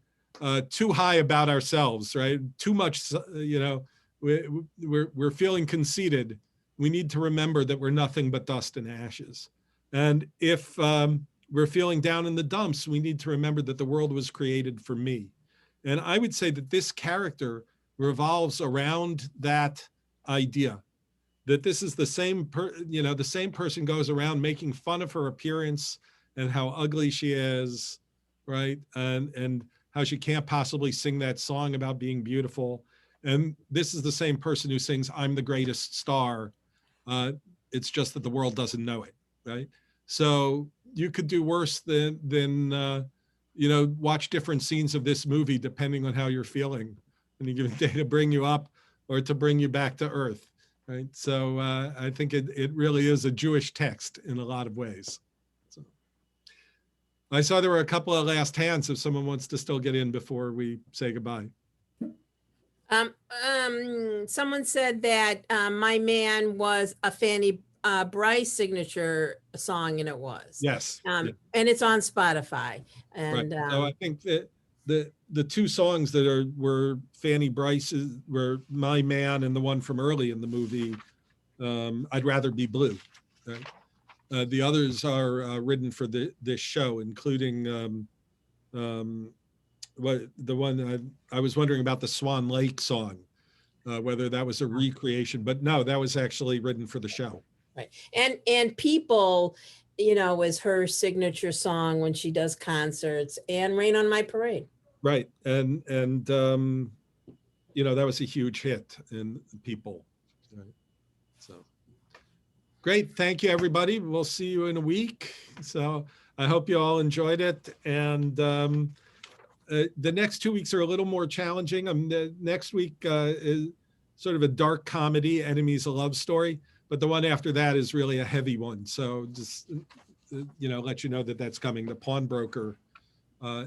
[SPEAKER 2] too high about ourselves, right? Too much, we're feeling conceited. We need to remember that we're nothing but dust and ashes. And if we're feeling down in the dumps, we need to remember that the world was created for me. And I would say that this character revolves around that idea, that this is the same the same person goes around making fun of her appearance and how ugly she is, right? And how she can't possibly sing that song about being beautiful. And this is the same person who sings, "I'm the greatest star." It's just that the world doesn't know it, right? So you could do worse than watch different scenes of this movie depending on how you're feeling on a given day to bring you up or to bring you back to earth, right? So I think it really is a Jewish text in a lot of ways. So I saw there were a couple of last hands if someone wants to still get in before we say goodbye.
[SPEAKER 1] Someone said that My Man was a Fanny Bryce signature song, and it was.
[SPEAKER 2] Yes.
[SPEAKER 1] And it's on Spotify. And
[SPEAKER 2] right. So I think that the two songs that were Fanny Bryce's were My Man and the one from early in the movie, I'd Rather Be Blue. Right? The others are written for this show, including the one I was wondering about, the Swan Lake song, whether that was a recreation, but no, that was actually written for the show.
[SPEAKER 1] Right. And People, is her signature song when she does concerts, and Rain on My Parade.
[SPEAKER 2] Right. And that was a huge hit in People. Right. So great. Thank you, everybody. We'll see you in a week. So I hope you all enjoyed it. And the next 2 weeks are a little more challenging. The next week is sort of a dark comedy, Enemies, a Love Story. But the one after that is really a heavy one. So just, let you know that that's coming. The Pawnbroker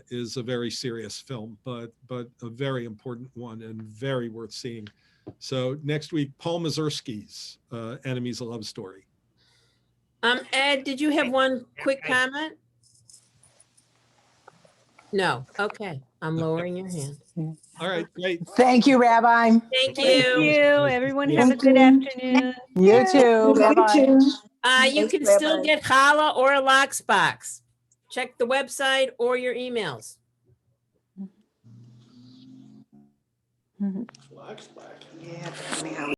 [SPEAKER 2] is a very serious film, but a very important one and very worth seeing. So next week, Paul Mazursky's Enemies, a Love Story.
[SPEAKER 1] Ed, did you have one quick comment? No. Okay. I'm lowering your hand.
[SPEAKER 2] All right, great.
[SPEAKER 9] Thank you, Rabbi.
[SPEAKER 1] Thank
[SPEAKER 3] Thank
[SPEAKER 1] you.
[SPEAKER 3] you. Everyone have a
[SPEAKER 9] Thank
[SPEAKER 3] good
[SPEAKER 9] you.
[SPEAKER 3] afternoon.
[SPEAKER 9] You too. Bye-bye.
[SPEAKER 1] You
[SPEAKER 8] Thanks,
[SPEAKER 1] can still
[SPEAKER 8] Rabbi.
[SPEAKER 1] get challah or a lox box. Check the website or your emails.
[SPEAKER 9] Yeah,